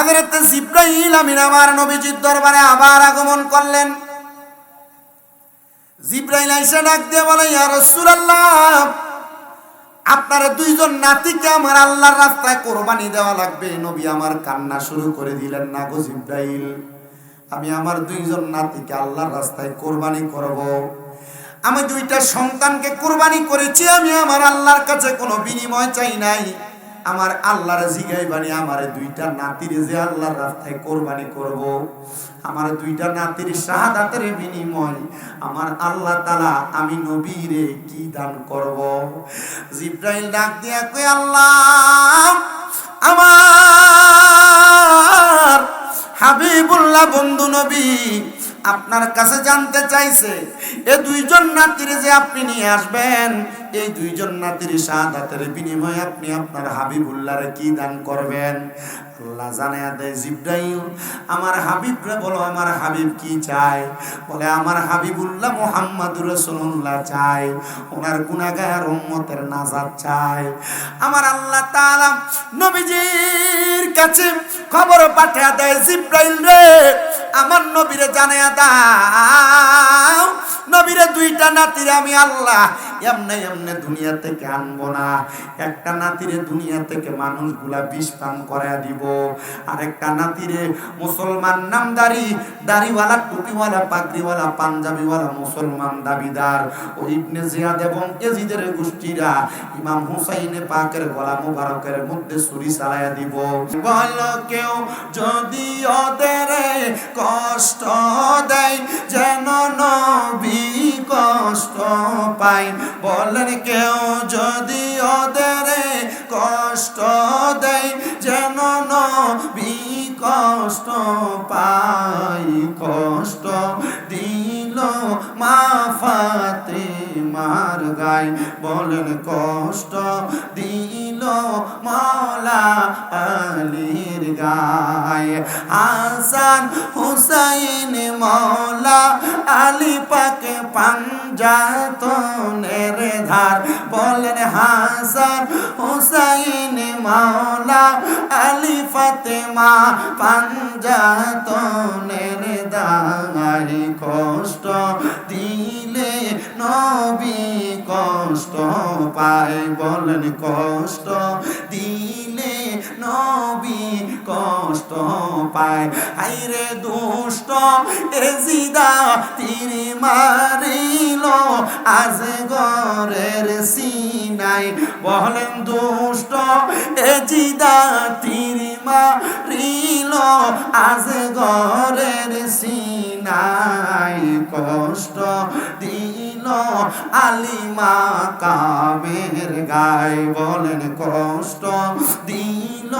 হযরত জিবরাইল আমিন আমার নবীজির দরবারে আবার আগমন করলেন। জিবরাইল এসে ডাক দিয়ে বলে, ইয়া রাসূলুল্লাহ, আপনার দুইজন নাতিকে আমার আল্লাহর রাস্তায় কোরবানি দেওয়া লাগবে। নবী আমার কান্না শুরু করে দিলেন, না গো জিবরাইল, আমি আমার দুইজন নাতিকে আল্লাহর রাস্তায় কোরবানি করব। আমি দুইটা সন্তানকে কোরবানি করেছি, আমি আমার আল্লাহর কাছে কোনো বিনিময় চাই নাই। আমার আল্লাহর জিগাইবানি আমার দুইটা নাতির যে আল্লাহর রাস্তায় কোরবানি করব, আমার দুইটা নাতির শাহাদাতের বিনিময় আমার আল্লাহ তাআলা আমি নবীরে কি দান করব। জিবরাইল ডাক দিয়া কই, আল্লাহ আমার হাবিবুল্লাহ বন্ধু নবী আপনার কাছে জানতে চাইছে, এই দুইজন নাতির যে আপনি নিয়ে আসবেন, এই দুইজন নাতির শাহাদাতের বিনিময়ে আপনি আপনার হাবিবুল্লাহরে কি দান করবেন। আল্লাহ জানায়া দেয়, জিবরাইল আমার হাবিবরে বলো আমার হাবিব কি চায়। বলে আমার হাবিবুল্লাহ মুহাম্মাদুর রাসূলুল্লাহ চায়, ওনার গুনাহগার উম্মতের নাজাত চায়। আমার আল্লাহ তাআলা নবীজির কাছে খবর পাঠিয়ে দেয়, জিবরাইল রে আমার নবীরে জানায়া দাও, নবীরে দুইটা নাতিরে আমি আল্লাহ এমনে এমনে দুনিয়া থেকে আনবো না। একটা নাতিরে দুনিয়া থেকে মানুষগুলা বিষ পান করায়া দিব, আরেকটা নাতিরে মুসলমান নামদারি, দাড়িওয়ালা, টুপিওয়ালা, পাগড়িওয়ালা, পাঞ্জাবিওয়ালা মুসলমান দাবিদার ও ইবনে জিয়াদ এবং ইয়াজিদের গোষ্ঠীরা ইমাম হুসাইনে পাকের গলা মুবারকের মধ্যে ছুরি চালায়া দিব। বলো কেউ যদি ওদের কষ্ট দেয় যেন নবী কষ্ট পায়। বলেন কেউ যদি ওদের কষ্ট দেয় যেন নবী কষ্ট পায়। কষ্ট দিল মা ফাতেমার গায়, বলেন কষ্ট দিল মাওলা আলীর গায়। হাসান হুসাইন মাওলা আলী পাকে পাঞ্জাতনের ধার। বলেন হাসান হুসাইন মাওলা আলী ফাতেমা পাঞ্জাতনের ধার। কষ্ট দিলে নবী কষ্ট পায়। বলেন কষ্ট দিলে নবী কষ্ট পায়। হায়রে দুষ্ট এজিদা তিনি মারিল আজ গরের সিনাই। বলেন দুষ্ট এজিদা তিনি মারিল আজ গরের সিনাই। কষ্ট দিল আলিমা কামের গায়। বলেন কষ্ট দিল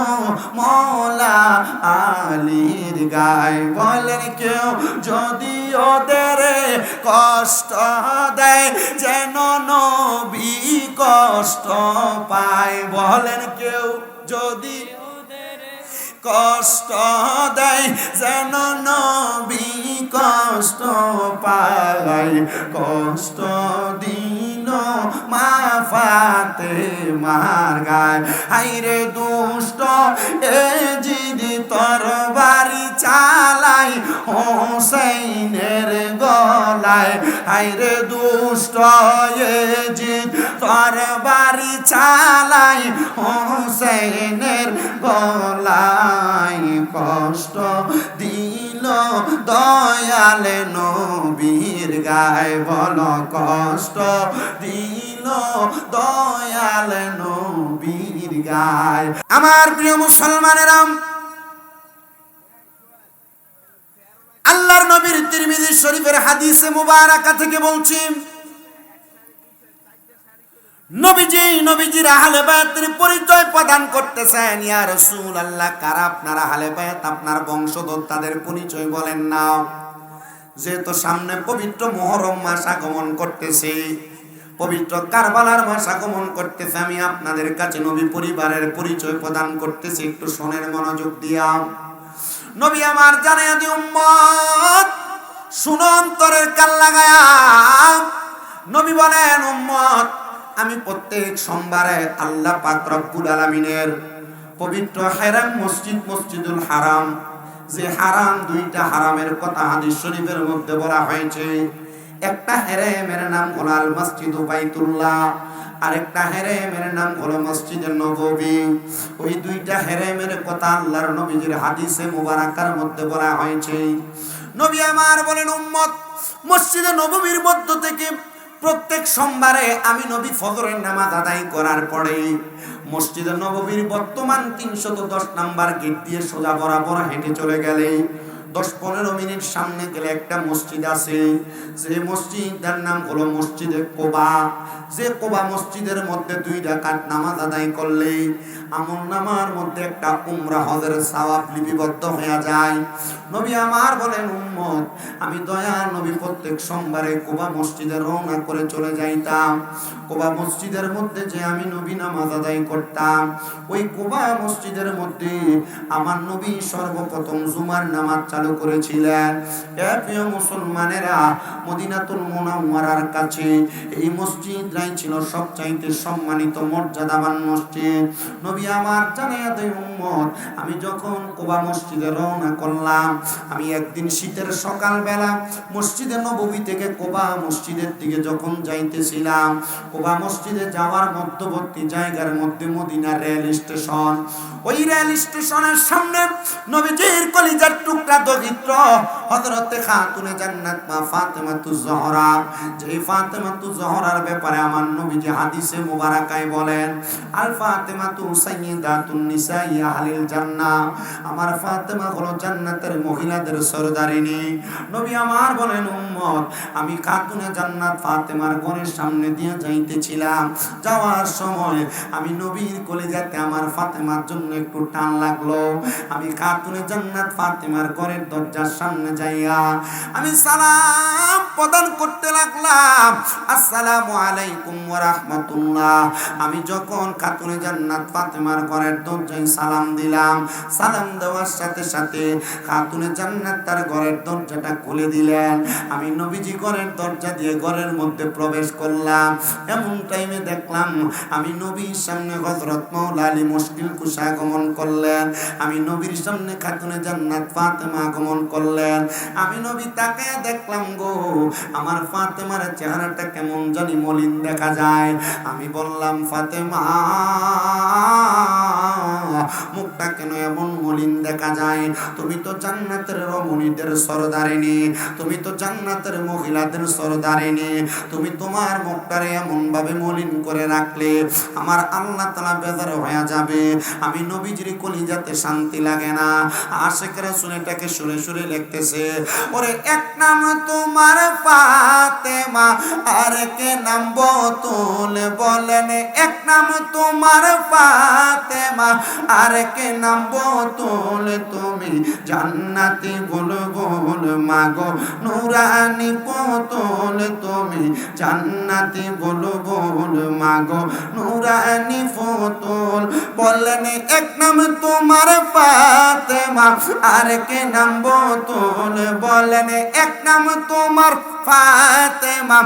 মওলা আলীর গায়। বলেন কেউ যদি ওদের কষ্ট দেয় যেন নবী কষ্ট পায়। বলেন কেউ যদি কষ্ট দেয় যেন নবী কষ্ট পায়। কষ্ট দিল মা ফাতেমার গায়। হায়রে দুষ্ট এজিদ তরবারি চালাই হোসেনের গলায়। হায়রে দুষ্ট এজিদ তরবারি চালাই হোসেনের গলায়। কষ্ট দিল দয়াল নবীর গায়। বলো কষ্ট দিল দয়াল নবীর গায়। আমার প্রিয় মুসলমানেরা, আল্লাহর নবীর তিরমিজি শরীফের হাদিসে মুবারাকা থেকে বলছি, নবীজির আহলে বায়াতের পরিচয় প্রদান করতেছেন। ইয়া রাসূলুল্লাহ, কারা আপনার আহলে বায়াত, আপনার বংশধর, তাদের পরিচয় বলেন না। যেহেতু সামনে পবিত্র মুহররম মাস আগমন করতেছে, পবিত্র কারবালার মাস আগমন করতেছে, আমি আপনাদের কাছে নবী পরিবারের পরিচয় প্রদান করতেছি, একটু শোনেন মনোযোগ দিয়া। নবী আমার জানায়া দি উম্মত, শুনো অন্তরের কান লাগায়া। নবী বলেন, উম্মত আমি প্রত্যেক সোমবারে আল্লাহ পাক রব্বুল আলামিনের পবিত্র হারাম মসজিদ, মসজিদুল হারাম, যে হারাম, দুইটা হারামের কথা হাদিস শরীফের মধ্যে বলা হয়েছে। একটা হারামের নাম হলো আল মসজিদু বাইতুল্লাহ, আরেকটা হারামের নাম হলো মসজিদে নববী। ওই দুইটা হারামের কথা আল্লাহর নবীজির হাদিসে মুবারাকার মধ্যে বলা হয়েছে। নবী আমার বলেন, উম্মত, মসজিদে নববীর মধ্য থেকে প্রত্যেক সোমবারে আমি নবী ফজরের নামাজ আদায় করার পরে মসজিদে নববীর বর্তমান 310 নাম্বার গেট দিয়ে সোজা বরাবর হেঁটে চলে গেলে 10-15 মিনিট সামনে গেলে একটা মসজিদ আছে, যে মসজিদের নাম হলো মসজিদে কোবা। যে কোবা মসজিদের মধ্যে 2 রাকাত নামাজ আদায় করলে আমলনামার মধ্যে একটা উমরা হজের সওয়াব লিপিবদ্ধ হয়ে যায়। নবী আমার বলেন, উম্মত, আমি দয়ার নবী প্রত্যেক সোমবারে কোবা মসজিদে রওনা করে চলে যাইতাম। কোবা মসজিদের মধ্যে যে আমি নবী নামাজ আদায় করতাম, ওই কোবা মসজিদের মধ্যে আমার নবী সর্বপ্রথম জুমার নামাজ চালু করেছিলেন। প্রিয় মুসলমানেরা, মদিনাতুল মুনাওয়ারার কাছে এই মসজিদটাই ছিল সবচাইতে সম্মানিত মর্যাদাবান মসজিদ। নবী আমার জানায়া দেয়, উম্মত, আমি যখন কোবা মসজিদে রওনা করলাম, আমি একদিন শীতের সকালবেলা মসজিদে নববী থেকে কোবা মসজিদের দিকে যখন যাইতেছিলাম, কোবা মসজিদে যাওয়ার মধ্যবর্তী জায়গার মধ্যে মদিনা রেল স্টেশন। ওই রেল স্টেশনের সামনে নবীজির কলিজার টুকরা দরিদ্র হযরতে খাতুনে জান্নাত মা ফাতেমাতুজ জোহরা, যে ফাতেমাতুজ জোহরার ব্যাপারে আমার নবীজি হাদিসে মুবারাকায় বলেন, আল ফাতেমাতু সাইয়্যিদাতুন নিসাই আহলিল জান্নাহ, আমার ফাতেমা হলো জান্নাতের মহিলাদের সরদারিনী। নবী আমার বলেন, উম্মত, আমি খাতুনে জান্নাত ফাতেমার ঘরের সামনে দিয়ে যাইতেছিলাম। যাওয়ার সময় আমি নবীর কলিজাতে আমার ফাতেমার জন্য একটু টান লাগলো। আমি খাতুনে জান্নাত ফাতেমার ঘরের দরজার সামনে যাইয়া আমি সালাম প্রদান করতে লাগলাম, আসসালামু আলাইকুম ওয়া রাহমাতুল্লাহ। আমি যখন খাতুনে জান্নাত ফাতেমার ঘরের দরজায় সালাম দিলাম, সালাম দেওয়ার সাথে সাথে খাতুনে জান্নাত তার ঘরের দরজাটা খুলে দিলেন। আমি নবীজি ঘরের দরজা দিয়ে ঘরের মধ্যে প্রবেশ করলাম। এমন টাইমে দেখলাম আমি নবীর সামনে হযরত মাওলা আলী মুশকিল কুশা আগমন করলেন। আমি নবীর সামনে খাতুনে জান্নাত ফাতেমা আগমন করলেন। আমি নবী তাকায় দেখলাম, গো, আমার ফাতেমার চেহারাটা কেমন জানি মলিন দেখা যায়। আমি বললাম, ফাতেমা, মুখটা কেন এমন মলিন দেখা যায়? তুমি তো জান্নাতের রমণীদের সরদারিনী, তুমি তো জান্নাতের মহিলাদের সরদারিনী, তুমি তোমার মুখটারে এমন ভাবে মলিন করে রাখলে আমার আল্লাহ তাআলা বেজার হয়ে যাবে। আমি নবীজির কলিজাতে শান্তি লাগে না। আশিক রাসূল এটাকে সুরে সুরে লিখতেছে, ওরে এক নাম তোমার ফাতেমা, আর কে নাম বতুল, বলেন এক নাম তোমার ফাতেমা, আর কে নাম বতুল, তুমি জান্নাতি বুলবুল, মাগো নূরানি পুতুল, তুমি জান্নাতি বুলবুল, মাগো নূরানি পুতুল। বললেন এক নাম তোমার ফাতেমা, আর কে নাম বতুল, বলেন এক নাম তোমার ফাতেমা,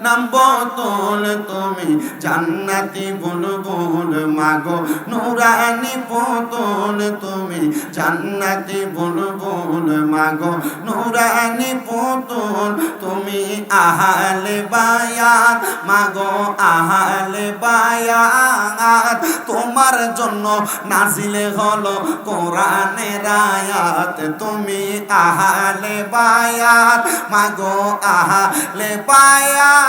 নাম বতুল, তুমি জান্নাতি বুলবুল, মাগো নূরানি পুতুল, তুমি জান্নাতি বুলবুল, মাগো নূরানি পুতুল, তুমি আহলে বায়াত, মাগো আহলে বায়াত, তোমার জন্য নাজিলে হলো কোরআনের আয়াত, তুমি আহলে বায়াত, মাগো আহলে বায়াত,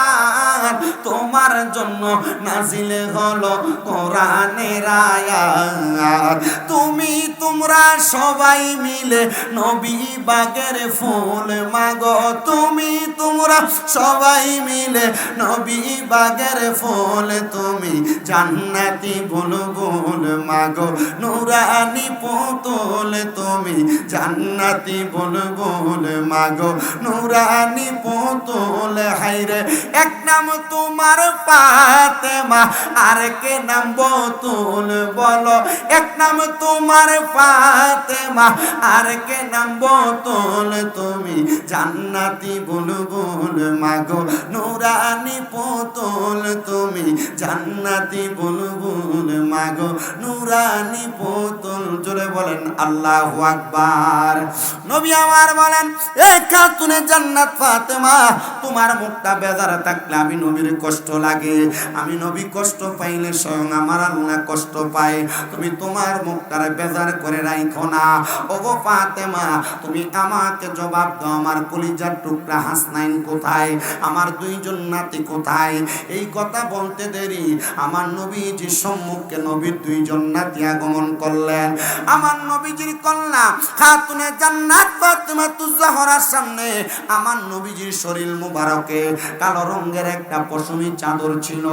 তোমার জন্য নাজিলে হলো কোরআনের আয়াত। তুমি তোমরা সবাই মিলে নবী বাগের ফুল, মাগো তুমি তোমরা সবাই মিলে নবী বাগের ফুল, তুমি জান্নাতি বুলবুল, মাগো নূরানি পুতুল, তুমি জান্নাতি বুলবুল, মাগো নূরানি পুতুল। হায়রে এক নাম তোমার ফাতেমা, আর কে নাম বতুল, বলো এক নাম তোমার ফাতেমা, আর কে নাম বতুল, তুমি জান্নাতি বুলবুল, মাগো নূরানি পুতুল, তুমি জান্নাতি বুলবুল, মাগো না গো নুরানি পুতুল। জোরে বলেন আল্লাহু আকবার। নবী আমার বলেন, এ খাতুনে জান্নাত ফাতেমা, তোমার মুখটা বেজার থাকলে আমি নবীর কষ্ট লাগে, আমি নবী কষ্ট পাইলে স্বয়ং আমার আল্লাহ কষ্ট পায়। তুমি তোমার মুখটারে বেজার করে রাখো না। ওগো ফাতেমা, তুমি আমাকে জবাব দাও, আমার কলিজার টুকরা হাসনাইন কোথায়, আমার দুইজন নাতি কোথায়? এই কথা বলতে দেরি আমার নবীজির সম্মুখে নবীর দুইজন নাতি আগমন করলেন। আমার নবীজির কন্যা খাতুনে জান্নাত ফাতেমা তুজ-জাহরার সামনে আমার নবীজির শরীর মুবারকে কালো রঙের একটা পশমি চাদর ছিল।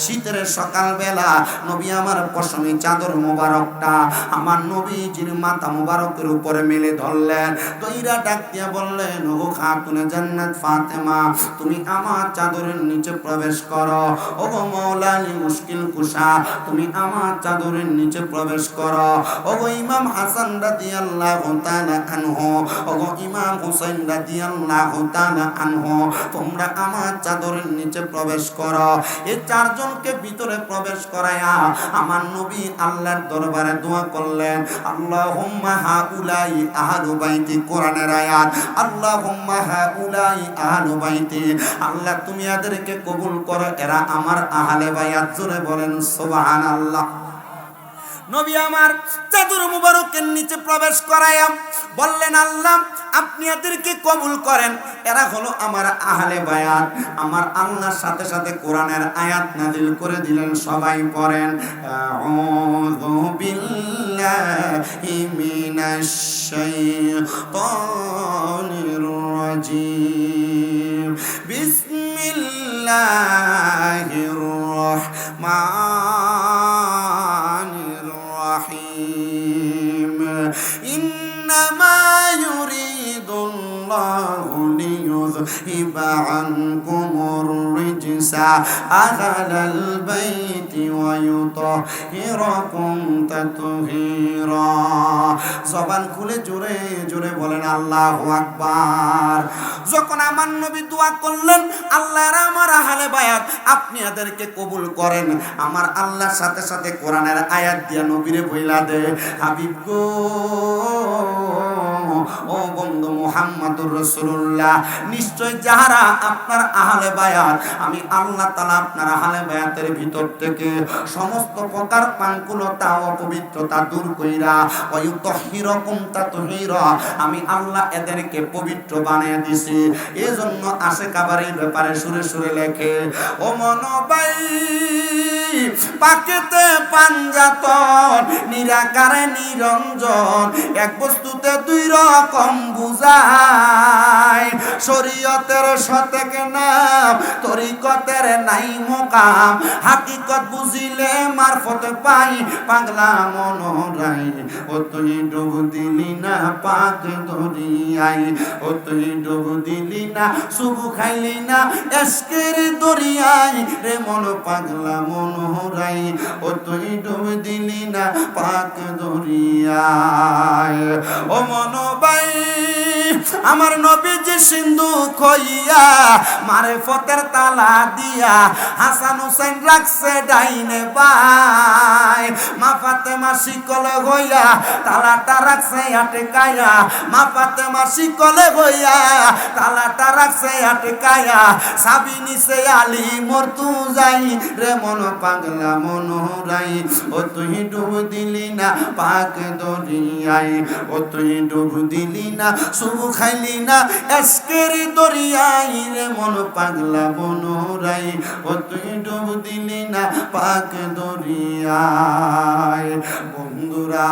শীতের সকালবেলা নবী আমার পশমি চাদর মুবারকটা আমার নবীজির মাথা মুবারকের উপরে মেলে ধরলেন। দইরা ডাক দিয়া বললেন, ও খাতুনে জান্নাত ফাতেমা, তুমি আমার চাদরের নিচে প্রবেশ করো। ও গো মৌলানি মুশকিল কুশা, তুমি আমার চাদরের নিচে প্রবেশ করো। ও গো ইমাম হাসান রাদিয়াল্লাহু তাআলা আনহু, ও গো ইমাম হুসাইন রাদিয়াল্লাহু তাআলা আনহু, তোমরা আমার চাদরের নিচে প্রবেশ করো। এই চারজনকে ভিতরে প্রবেশ করায়া আমার নবী আল্লাহর দরবারে দোয়া করলেন, আল্লাহুম্মা হাউলাই আহলু বাইতি। কোরআনের আয়াত, আল্লাহুম্মা হাউলাই আহলু বাইতি। আল্লাহ তুমি এদেরকে কবুল করো, এরা আমার আহলে বায়াত। জোরে বলেন সুবহানাল্লাহ। নবী আমার চাদর মুবারকের নিচে প্রবেশ করায়া বললেন, আল্লাহ আপনি এদেরকে কবুল করেন, এরা হলো আমার আহলে বায়াত। আমার আল্লাহর সাথে সাথে কোরআনের আয়াত নাযিল করে দিলেন, সবাই পড়েন, আউযু বিল্লাহি মিনাশ শাইতানির রাজীম, বিসমিল্লাহির রাহমানির রাহিম, ইন্নামা ইউরিদুল্লাহু লিইয়ুযহিবা আনকুমুর রিজসা আহলাল বাইতি ওয়া ইউতাহহিরাকুম তাতহীরা। জবান খুলে জোরে জোরে বলেন আল্লাহু আকবার। যখন আমার নবী দোয়া করলেন, আল্লাহর আমার আহলে বায়াত আপনি এদেরকে কবুল করেন, আমার আল্লাহর সাথে সাথে কোরআনের আয়াত দিয়া নবীরে বইলা দে, হাবিব গো, ও বন্ধু মুহাম্মদুর রাসূলুল্লাহ, নিশ্চয় যারা আপনার আহলে বায়াত, আমি আল্লাহ তাআলা আপনার আহলে বায়াতের ভিতর থেকে সমস্ত প্রকার পাঙ্কুলতা ও অপবিত্রতা দূর কইরা ওয়ায়ুতাহহিরাকুম তাতহীরা, আমি আল্লাহ এদেরকে পবিত্র বানিয়ে দিছি। এজন্য আশিক আবার এই ব্যাপারে সুরে সুরে লেখে, ও মনোবাই পাকেতে পাঞ্জাতন, নিরাকারে নিরঞ্জন, এক বস্তুতে দুই রকম বুঝায়। শরীয়তের শতেক নাম, তরিকতের নাই মোকাম, হাকিকত বুঝিলে মারফত পাই পাগলা মনোরাই। ও তুই ডুব দিলি না পাক দরিয়াই, ও তুই ডুব দিলি না সুবু খাইলি না এসকের দরিয়াই, রে মন পাগলা মনোরাই, ও তুই ডুব দিলি না পাক দরিয়াই। ও মনোবাই আমার নবীজি সিন্ধু কইয়া মারেফতের তালা দিয়া হাসান হুসাইন রাখছে ডাইনে বাই, মা ফাতেমা শিকলে হইয়া তালাটা রাখছে আটকায়া, মা ফাতেমা শিকলে হইয়া তালাটা রাখছে আটকায়া, সাবি নিছে আলী মরতু যাই, রে মন পাগলা মনোরাই, ও তুই ডুব দিলি না পাক দরিয়াই, ও তুই ডুব দিলি না সুবু খাইলি না এসকের দরিয়াই, রে মন পাগলা মনোরাই, ও তুই ডুব দিলি না পাক দরিয়াই। বন্ধুরা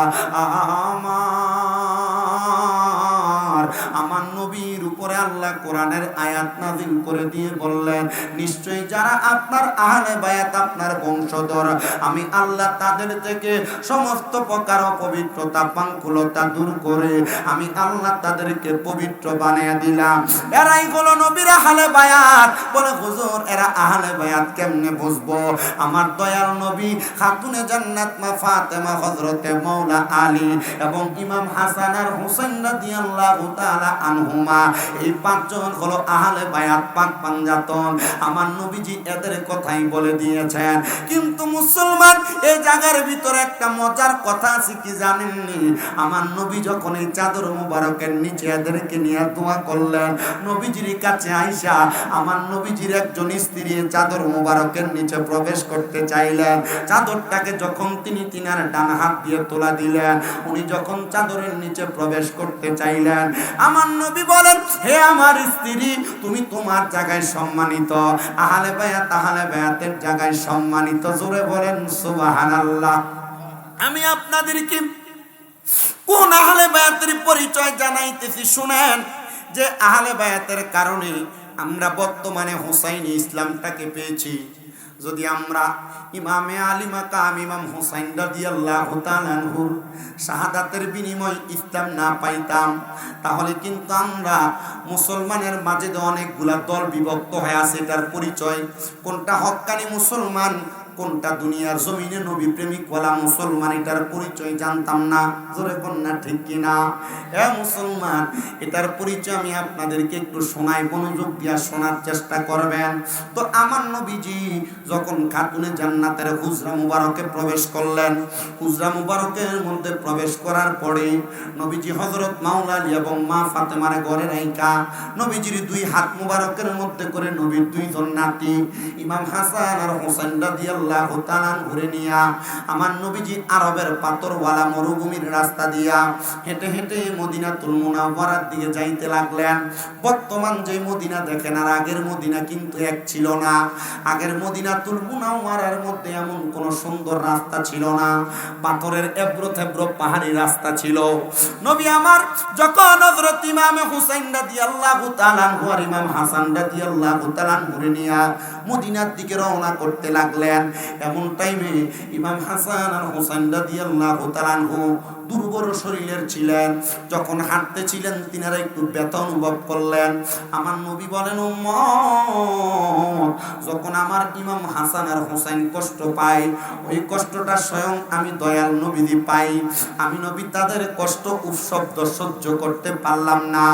আমার নবীর উপরে আল্লাহ কোরআনের আয়াত নাযিল করে দিয়ে বললেন, নিশ্চয়ই যারা আপনার আহলে বায়াত, আপনার বংশধর, আমি আল্লাহ তাদের থেকে সমস্ত প্রকার অপবিত্রতা পাঙ্কুলতা দূর করে আমি আল্লাহ তাদেরকে পবিত্র বানিয়ে দিলাম। এরাই হলো নবীর আহলে বায়াত। বলে হুজুর এরা আহলে বায়াত কেমনে বুঝবো? আমার দয়াল নবী খাতুনে জান্নাত মা ফাতেমা, হযরতে মাওলা আলী এবং ইমাম হাসান আর হুসাইন রাদিয়াল্লাহু তাআলা আনহুমা, এই পাঁচজন হলো আহলে বায়াত পাক পাঞ্জাতন। আমার নবীজি এদের কথাই বলে দিয়েছেন। কিন্তু মুসলমান এই জায়গার ভিতরে একটা মজার কথা আছে কি জানেননি? আমার নবী যখন এই চাদর মুবারকের নিচে এদেরকে নিয়ে দোয়া করলেন, নবীজির কাছে আইসা আমার নবীজির একজন স্ত্রী চাদর মুবারকের নিচে প্রবেশ করতে চাইলেন। চাদরটাকে যখন তিনি তিনার ডান হাত দিয়ে তোলা দিলেন, উনি যখন চাদরের নিচে প্রবেশ করতে চাইলেন, আমার নবী বলেন, হে আমার স্ত্রী, তুমি তোমার জায়গায় সম্মানিত, আহলে বায়াতের জায়গায় সম্মানিত। জোরে বলেন সুবহানাল্লাহ। আমি আপনাদেরকে কোন আহলে বায়াতের পরিচয় জানাইতেছি শুনেন, যে আহলে বায়াতের কারণে আমরা বর্তমানে হুসাইনি ইসলামটাকে পেয়েছি। যদি আমরা ইমামে আলী মাকাম ইমাম হুসাইন রাদিয়াল্লাহু তাআলা আনহুর শাহাদাতের বিনিময় ইসলাম না পাইতাম, তাহলে কিন্তু আমরা মুসলমানের মাঝে অনেকগুলা দল বিভক্ত হয়ে আছে। এটার পরিচয় কোনটা হক্কানি মুসলমান, কোনটা দুনিয়ার জমিনে নবী প্রেমিক ওয়ালা মুসলমান, এটার পরিচয় জানতাম না। জোরে কন্যা ঠিক কিনা? এ মুসলমান, এটার পরিচয় আমি আপনাদেরকে একটু শোনাই, মনোযোগ দিয়া শোনার চেষ্টা করবেন। তো আমার নবীজি যখন খাতুনে জান্নাতের হুজরা মুবারকে প্রবেশ করলেন, হুজরা মুবারকের মধ্যে প্রবেশ করার পরে নবীজি হযরত মাওলা আলী এবং মা ফাতেমার ঘরে রাইখা নবীজির দুই হাত মুবারকের মধ্যে করে নবীর দুইজন নাতি ইমাম হাসান আর হোসেন রাদিয়াল্লাহু তাআলা ঘুরে নিয়া আমার নবীজি আরবের পাথরওয়ালা মরুভূমির রাস্তা দিয়া হেঁটে হেঁটে মদিনাতুল মুনাওয়ারার দিকে যাইতে লাগলেন। বর্তমান যে মদিনা দেখেন আর আগের মদিনা কিন্তু এক ছিল না। আগের মদিনাতুল মুনাওয়ারার মধ্যে এমন কোন সুন্দর রাস্তা ছিল না, পাথরের এবড়ো থেবড়ো পাহাড়ি রাস্তা ছিল। নবী আমার যখন হযরত ইমাম হুসাইন রাদিয়াল্লাহু তাআলা আর ইমাম হাসান রাদিয়াল্লাহু তাআলা ঘুরে নিয়া মদিনার দিকে রওনা করতে লাগলেন, এমন টাইমে ইমাম হাসান আর হুসাইন রাদিয়াল্লাহু তাআলা দুর্বল শরীরের ছিলেন। যখন হাঁটতেছিলেন তিনারা একটু ব্যথা অনুভব করলেন। আমার নবী বলেন, উম্মত, যখন আমার ইমাম হাসান আর হুসাইন কষ্ট পায়, ওই কষ্টটা স্বয়ং আমি দয়াল নবী পাই। আমি নবী তাদের কষ্ট উপশব্দ সহ্য করতে পারলাম না।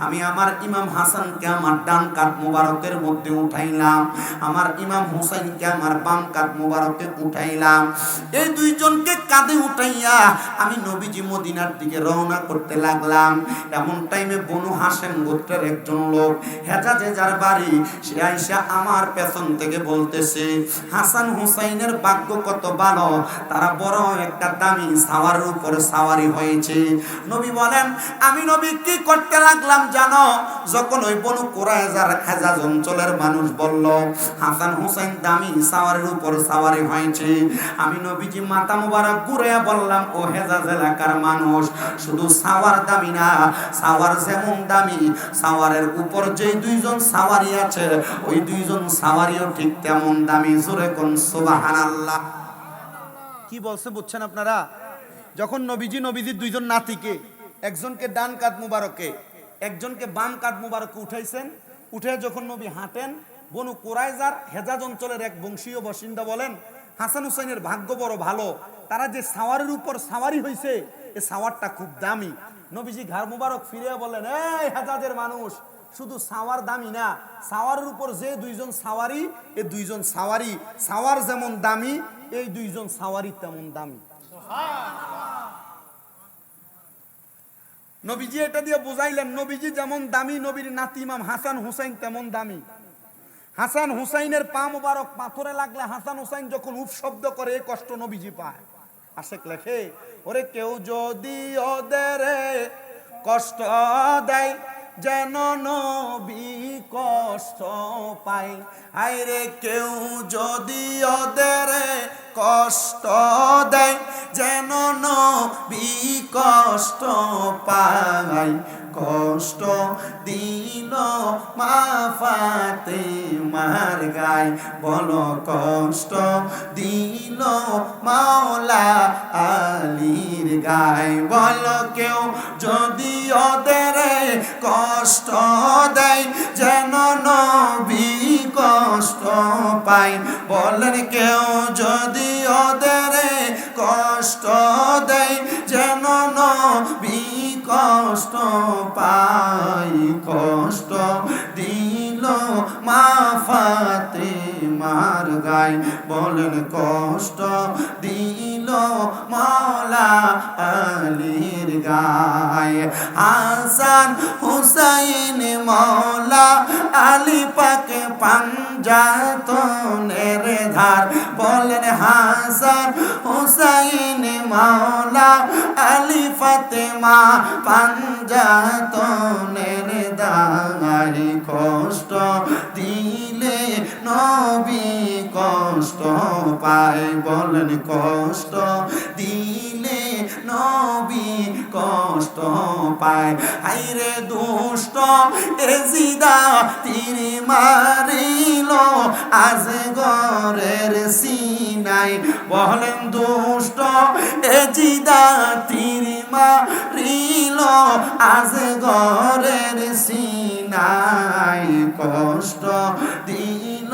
আমি আমার ইমাম হাসানকে আমার ডান কাঁধ মুবারকের মধ্যে উঠাইলাম, আমার ইমাম হুসাইনকে আমার বাম কাঁধ মুবারকে উঠাইলাম। এই দুইজনকে কাঁধে উঠাইয়া আমি নবীজি মদিনার দিকে রওনা করতে লাগলাম। এমন টাইমে বনু হাসেম গোত্রের একজন লোক, হেজাজে যার বাড়ি, সে আইসা আমার পেছন থেকে বলতেছে, হাসান হুসাইনের ভাগ্য কত ভালো, তারা বড় একটা দামি সাওয়ারের উপরে সাওয়ারি হয়েছে। নবী বলেন, আমি নবী কি করতে লাগলাম জানো? যখন ওই বনু কুরাইজার হেজাজ অঞ্চলের মানুষ বলল হাসান হুসাইন দামি সাওয়ারের উপর সাওয়ারি হয়েছে, আমি নবীজি মাথা মুবারক ঘুরে বললাম, ও হেজাজ এলাকার মানুষ, শুধু সাওয়ার দামি না, সাওয়ার যেমন দামি, সাওয়ারের উপর যে দুইজন সাওয়ারি আছে ওই দুইজন সাওয়ারিও ঠিক তেমন দামি। জোরে কোন সুবহানাল্লাহ। কি বলছে বুঝছেন আপনারা? যখন নবীজির দুইজন নাতিকে, একজনকে ডান কাঁধ মুবারকে একজনকে বাম কাঁধ মুবারকে উঠাইছেন, উঠে যখন নবী হাঁটেন, বনু কুরাইজার হেজাজ অঞ্চলের এক বংশীয় বাসিন্দা বলেন, হাসান হুসাইনের ভাগ্য বড় ভালো, তারা যে সাওয়ারের উপর সাওয়ারি হয়েছে এই সাওয়ারটা খুব দামি। নবীজি ঘাড় মুবারক ফিরে বলেন, এই হেজাজের মানুষ, শুধু সাওয়ার দামি না, সাওয়ারের উপর যে দুইজন সাওয়ারি, এই দুইজন সাওয়ারি, সাওয়ার যেমন দামি এই দুইজন সাওয়ারি তেমন দামি। নবীজি এটা দিয়ে বুঝাইলেন, নবীজি যেমন দামি, নবীর নাতি ইমাম হাসান হুসাইন তেমন দামি। হাসান হুসাইনের পা মুবারক পাথরে লাগলে হাসান হুসাইন যখন উফ শব্দ করে এই কষ্ট নবীজি পায়। আশেক লেখে, ওরে কেউ যদি ওদের কষ্ট দেয় যেন নবী কষ্ট পায়, আইরে কেউ যদি ওদের কষ্ট দেয় যেন নবী কষ্ট পায়, কষ্ট দিল মা ফাতেমার গায়, বলো কষ্ট দিল মাওলা আলীর গায়, বলো কেউ যদি ওদের কষ্ট দেয় যেন নবী কষ্ট পায়, বলেন কেউ যদি ওদের কষ্ট দেয় যেন নবী কষ্ট পাই, কষ্ট দিল মা ফাতেমার গায়, বলেন কষ্ট দিল মাওলা আলীর গায়। হাসান হুসাইন মাওলা আলী পাকে পাঞ্জাতনের ধার, বলেন হাসান হুসাইন মাওলা আলী ফাতেমা পাঞ্জাতনের ধার। কষ্ট দিলে নবী কষ্ট পায়, বলেন কষ্ট দিলে নবী কষ্ট পায়। হায়রে দুষ্ট এজিদা তীর মারিল আজগরের সিনায়, বলেন দুষ্ট এজিদা তীর মারিল আজগরের সিনায়। কষ্ট দিল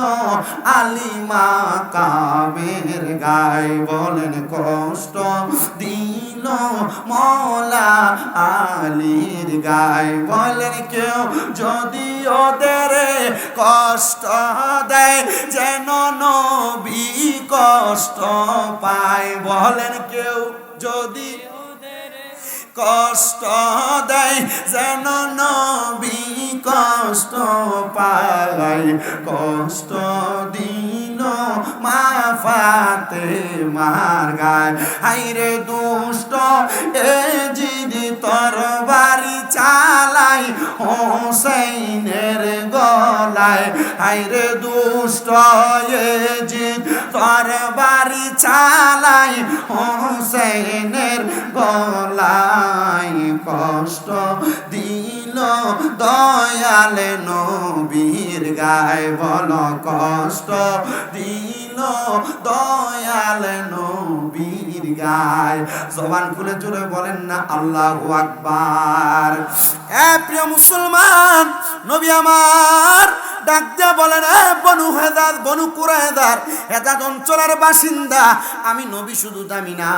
আলিমা কামের গায়, বলেন কষ্ট দিল মৌলা আলীর গায়। বলেন কেউ যদি ওদের কষ্ট দেয় যেন নবী কষ্ট পায়, বলেন কেউ যদি কষ্ট দেয় যেন নবী কষ্ট পায়। কষ্ট দিল মা ফাতেমার গায়। হায়রে দুষ্ট এজিদ তরবারি চালাই হোসেনের গলায়, হায়রে দুষ্ট এজিদ তরবারি চালাই হোসেনের গলায়। কষ্ট দিল দয়াল নবীর গায়, বল কষ্ট দিল দয়াল নবীর গায়। জবান খুলে জোরে বলেন না আল্লাহু আকবার। প্রিয় মুসলমান, নবী আমার ডাক দিয়া বলেন, বনু হেদার বনু কুরায়দার হেদাদ অঞ্চলের বাসিন্দা আমি নবী শুধু দামি না,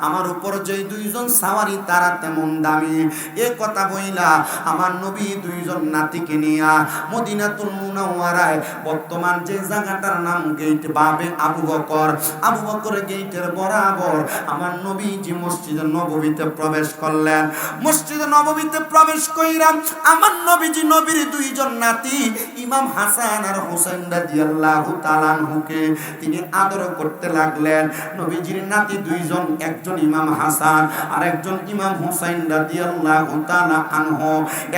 আমার উপর যে দুইজন সাওয়ারি তারা তেমন দামি। এ কথা বইলা আমার নবী দুইজন নাতিকে নিয়া মদিনাতুল মুনাওয়ারায়, বর্তমান যে জায়গাটার নাম গেট বাবে আবু বকর, আবু বকর গেটের বরাবর আমার নবীজি মসজিদে নববীতে প্রবেশ করলেন। মসজিদে নববীতে প্রবেশ কইরাম আমার নবীজি নবীর দুইজন নাতি ইমাম হাসান আর হোসেন রাদিয়াল্লাহু তাআলা আনহুকে তিনি আদর করতে লাগলেন। নবীজির নাতি দুইজন, একজন ইমাম হাসান আর একজন ইমাম হোসেন রাদিয়াল্লাহু তাআলা আনহু,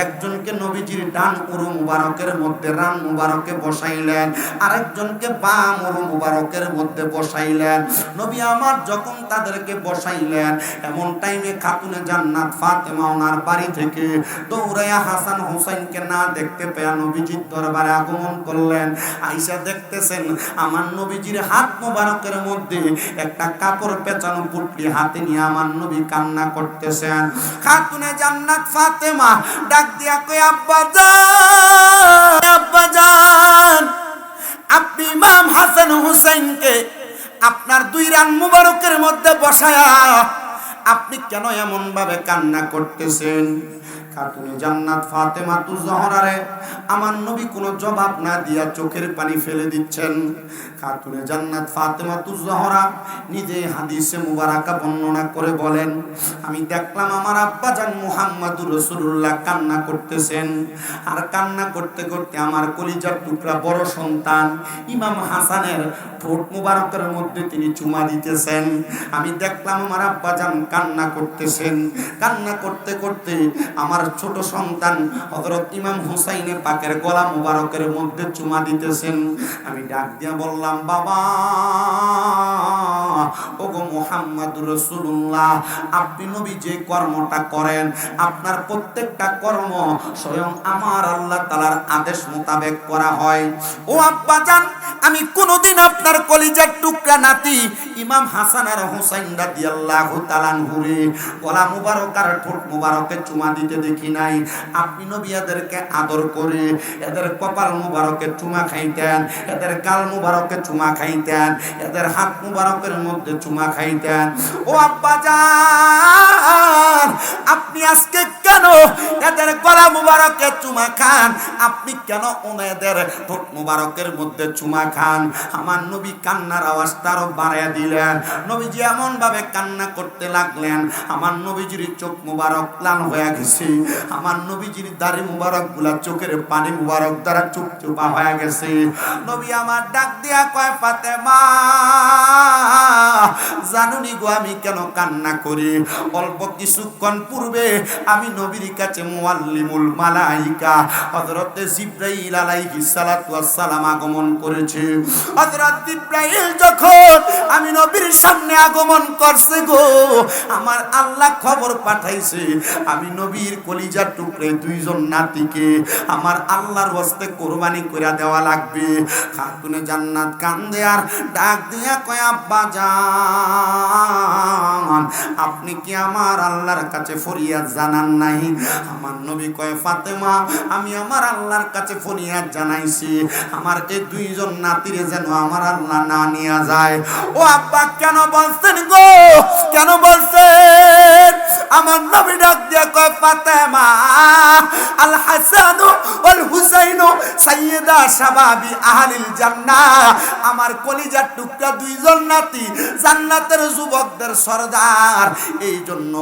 একজনকে নবীজির ডান উরু মুবারকের মধ্যে রান মুবারকে বসাইলেন, আরেকজনকে বাম উরু মুবারকের মধ্যে বসাইলেন। নবী আমার যখন তাদেরকে বসাইলেন, এমন টাইমে খাতুনে জান্নাত ফাতেমা ওনার বাড়ি থেকে দৌড়াইয়া হাসান হোসেনকে না দেখতে পেয়ে নবীজির দরবারে আগমন করলেন। আয়েশা দেখতেছেন আমার নবীজির হাত মোবারকের মধ্যে একটা কাপড় পেঁচানো পুটলি হাতে নিয়ে আমার নবী কান্না করতেছেন। খাতুনে জান্নাত ফাতেমা ডাক দিয়া কই, আব্বা জান, আব্বা জান, আপনি ইমাম হাসান হোসেনকে আপনার দুই রান মুবারকের মধ্যে বসায়া আপনি কেন এমন ভাবে কান্না করতেছেন? খাতুনে জান্নাত ফাতেমা তু জহরারে আমার নবী কোনো জবাব না দিয়া চোখের পানি ফেলে দিচ্ছেন। খাতুনে জান্নাত ফাতেমা তু জহরা নিজে হাদিসে মুবারাকা বর্ণনা করে বলেন, আমি দেখলাম আমার আব্বাজান মুহাম্মদুর রাসূলুল্লাহ কান্না করতেছেন, আর কান্না করতে করতে আমার কলিজার টুকরা বড় সন্তান ইমাম হাসানের ঠোঁট মুবারকের মধ্যে তিনি চুমা দিতেছেন। আমি দেখলাম আমার আব্বাজান কান্না করতেছেন, কান্না করতে করতে আমার ছোট সন্তান হযরত ইমাম হুসাইনে পাকের গলা মুবারকের মধ্যে চুমা দিতেছেন। আমি ডাক দিয়া বললাম, বাবা, ওগো মুহাম্মদুর রাসূলুল্লাহ, আপনি নবী যে কর্মটা করেন, আপনার প্রত্যেকটা কর্ম স্বয়ং আমার আল্লাহ তাআলার আদেশ মোতাবেক করা হয়। ও আব্বাজান, আমি কোনোদিন আপনার কলিজার টুকরা নাতি ইমাম হাসান আর হুসাইন রাদিয়াল্লাহু তাআলা আনহুরে গলা মুবারক আর ঠোঁট মুবারকে চুমা দিতে দেখি দেখি নাই। আপনি নবী এদেরকে আদর করে এদের কপাল মুবারকে চুমা খাইতেন, এদের গাল মুবারকে চুমা খাইতেন, এদের হাত মুবারকের মধ্যে চুমা খাইতেন। ও আব্বা জান, আপনি আজকে কেন এদের গলা মুবারকে চুমা খান? আপনি কেন ওনাদের ঠোঁট মুবারকের মধ্যে চুমা খান? আমার নবী কান্নার আওয়াজটা আরো বাড়াইয়া দিলেন। নবীজি এমন ভাবে কান্না করতে লাগলেন, আমার নবীজির চোখ মুবারক লাল হয়ে গেছে, আমার নবীজির দাড়ি মুবারক গুলা চোখের পানি মুবারক দ্বারা চুপচুপা হয়ে গেছে। নবী আমার ডাক দিয়া কয়, ফাতেমা জানুনি গো আমি কেন কান্না করি? অল্প কিছুক্ষণ পূর্বে আমি নবীর কাছে মুআল্লিমুল মালাইকা হযরত জিবরাইল আলাইহিস সালাতু ওয়াস সালাম আগমন করেছে। হযরত জিবরাইল যখন আমি নবীর সামনে আগমন করছে গো, আমার আল্লাহ খবর পাঠাইছে আমি নবীর কলিজার টুকরে দুইজন নাতিকে আমার আল্লাহর হস্তে কুরবানি কইরা দেওয়া লাগবে। খাতুনে জান্নাত কান্দে আর ডাক দিয়া কয়, আব্বা জান আপনি কি আমার আল্লাহর কাছে ফরিয়াদ জানান নাই? আমার নবী কয়, ফাতেমা আমি আমার আল্লাহর কাছে ফরিয়াদ জানাইছি আমার এই দুইজন নাতিরে যেন আমার আল্লাহ না নিয়ে যায়। ও আব্বা কেন বলছেন গো, কেন বলছেন? আমার নবী ডাক দিয়া কয়, ফাতেমা আল হাসান ওয়াল হুসাইন সাইয়্যিদা শাবাবি আহলিল জান্নাহ, আমার কলিজার টুকরা দুইজন নাতি জান্নাতের যুবকদের সরদার। এই জন্য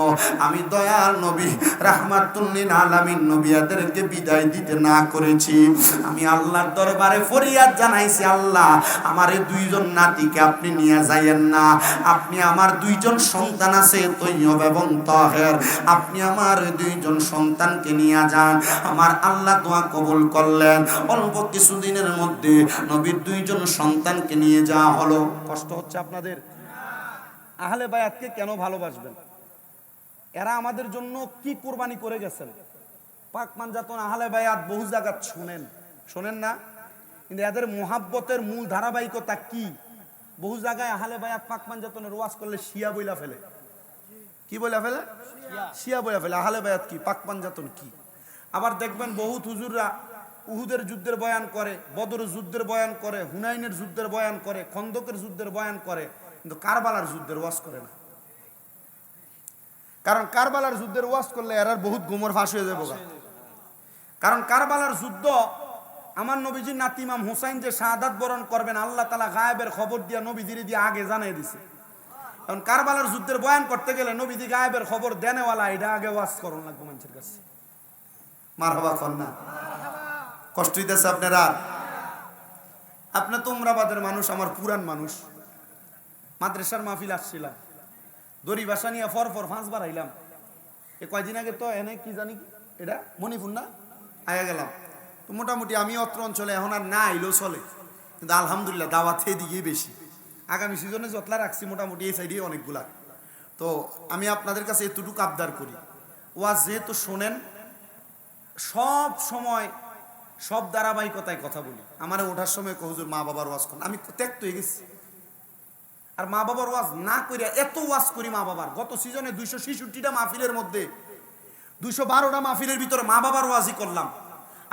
আমি দয়াল নবী রাহমাতুল লিল আলামিন নবী এদেরকে বিদায় দিতে না করেছি। আমি আল্লাহর দরবারে ফরিয়াদ জানাইছি, আল্লাহ আমার এই দুইজন নাতিকে আপনি নিয়ে যাইয়েন না। আপনি আমার দুইজন সন্তান আছে তৈয়ব এবং তাহের, আপনি আমার দুইজন সন্তানকে নিয়ে যান। আমার আল্লাহ দোয়া কবুল করলেন। অল্প কিছুদিনের মধ্যে নবীর দুইজন সন্তানকে নিয়ে যাওয়া হলো। কষ্ট হচ্ছে আপনাদের? আহলে বায়াতকে কেন ভালোবাসবেন? এরা আমাদের জন্য কি কুরবানি করে গেছেন। পাক মানজাতন আহলে বায়াত বহু জায়গা শোনেন না, কিন্তু এদের মুহাব্বতের মূল ধারাবাহিকতা কি? বহু জায়গায় আহলে বায়াত পাক মানজাতনের ওয়াজ করলে শিয়া বইলা ফেলে। কি বইলা ফেলে? শিয়া বইলা ফেলে। আহলে বায়াত কি, পাক মানজাতন কি? আবার দেখবেন বহুত হুজুররা উহুদের যুদ্ধের বয়ান করে, বদরের যুদ্ধের বয়ান করে, হুনাইনের যুদ্ধের বয়ান করে, খন্দকের যুদ্ধের বয়ান করে, কিন্তু কারবালার যুদ্ধের ওয়াজ করে না। কারণ কারবালার যুদ্ধের ওয়াজ করলে এরার বহুত গোমর ফাঁস হয়ে যাবে। কারণ কারবালার যুদ্ধ আমার নবীজির নাতি ইমাম হুসাইন যে শাহাদাত বরণ করবেন, আল্লাহ তাআলা গায়েবের খবর দিয়া নবীজির দিয়ে আগে জানিয়ে দিছে। কারণ কারবালার যুদ্ধের বয়ান করতে গেলে নবীজি গায়েবের খবর দেনেওয়ালা, এটা আগে ওয়াজ করুন লাগবে মানুষের কাছে। মারহাবা কর না? কষ্ট হইতেছে আপনারা? আপনি তো উমরাবাদের মানুষ, আমার পুরান মানুষ। মাদ্রাসার মাহফিল আসছিলাম, দড়ি বাসা নিয়ে ফর 5বার আইলাম। এ কয়দিন আগে তো এনে কি জানি এটা মণিপুর না আয়া গেলাম। তো মোটামুটি আমি অত্র অঞ্চলে এখন আর না আইলেও চলে, কিন্তু আলহামদুলিল্লাহ দাওয়াত এদিকেই বেশি। আগামী সিজনে যতলা রাখছি মোটামুটি এই সাইডে অনেকগুলা। তো আমি আপনাদের কাছে এতটুকু আবদার করি, ওয়াজ যেহেতু শোনেন, সব সময় সব ধারাবাহিকতায় কথা বলি। আমার ওঠার সময় হুজুর মা বাবার ওয়াজ করেন, আমি ত্যাক্ত হয়ে গেছি। আর মা বাবার ওয়াজ না করিয়া এত ওয়াজ করি মা বাবার। গত সিজনে 266টা মাহফিলের মধ্যে 212টা মাহফিলের ভিতরে মা বাবার ওয়াজই করলাম।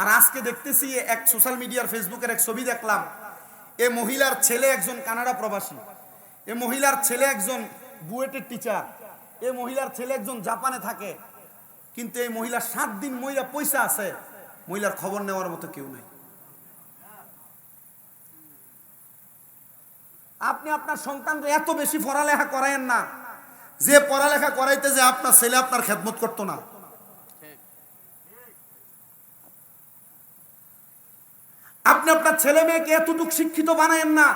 আর আজকে দেখতেছি এক সোশ্যাল মিডিয়ার ফেসবুকের এক ছবি দেখলাম, এ মহিলার ছেলে একজন কানাডা প্রবাসী, এ মহিলার ছেলে একজন বুয়েটের টিচার, এ মহিলার ছেলে একজন জাপানে থাকে, কিন্তু এই মহিলা 7 দিন মহিলা পয়সা আছে, মহিলার খবর নেওয়ার মতো কেউ নাই। আপনি আপনার সন্তানকে এত বেশি পড়ালেখা করায়েন না যে পড়ালেখা করাইতে যে আপনার ছেলে আপনার খেদমত করতো না। আপনি আপনার ছেলে মেয়েকে এতটুকু শিক্ষিত বানায়েন না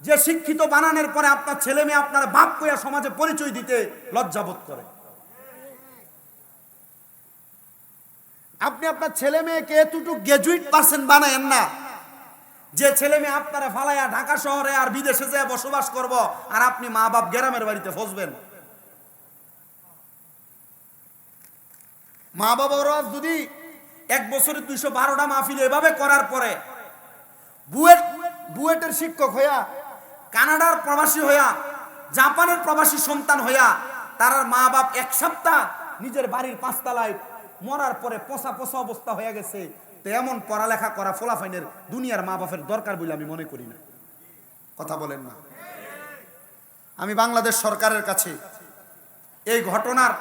যে শিক্ষিত বানানোর পরে আপনার ছেলে মেয়ে আপনার বাপ কইয়া সমাজে পরিচয় দিতে লজ্জাবোধ করে। আপনি আপনার ছেলে মেয়েকে এতটুকু গ্রাজুয়েট পার্সন বানায়েন না যে ছেলে মেয়ে আপনারা ফালাইয়া ঢাকা শহরে আর বিদেশে যেয়ে বসবাস করব, আর আপনি মা বাপ গ্রামের বাড়িতে ফসবেন। মা বাবারা যদি 1 বছরে 212টা মাহফিল এভাবে করার পরে বুয়েটের শিক্ষক হইয়া, কানাডার প্রবাসী হইয়া, জাপানের প্রবাসী সন্তান হইয়া, তার মা বাপ 1 সপ্তাহ নিজের বাড়ির 5 তলায় মরার পরে পচা পচা অবস্থা হয়ে গেছে, তো এমন পড়ালেখা করা ফলাফাইনের দুনিয়ার মা বাপের দরকার বলে আমি মনে করি না। কথা বলেন না? আমি বাংলাদেশ সরকারের কাছে এই ঘটনার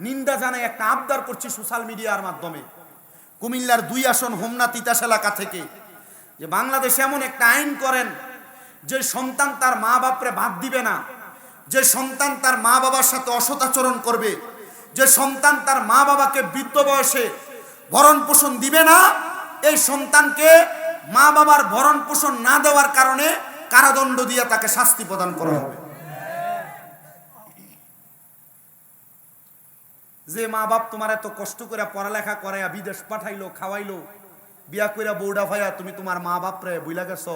নিন্দা জানাই একটা আবদার করছি সোশ্যাল মিডিয়ার মাধ্যমে। কুমিল্লার 2 আসন হোমনা তিতাস এলাকা থেকে যে বাংলাদেশে এমন একটা আইন করেন যে সন্তান তার মা বাপরে বাদ দিবে না, যে সন্তান তার মা বাবার সাথে অসদাচরণ করবে, যে সন্তান তার মা বাবাকে বৃদ্ধ বয়সে ভরণ পোষণ দিবে না, এই সন্তানকে মা বাবার ভরণ পোষণ না দেওয়ার কারণে কারাদণ্ড দিয়ে তাকে শাস্তি প্রদান করা হবে। যে মা বাপ তোমার এত কষ্ট করে পড়ালেখা করাইয়া বিদেশ পাঠাইলো, খাওয়াইলো, বিয়া কইরা বউডা ভাইয়া তুমি তোমার মা বাপ রে বুইলা গেছো,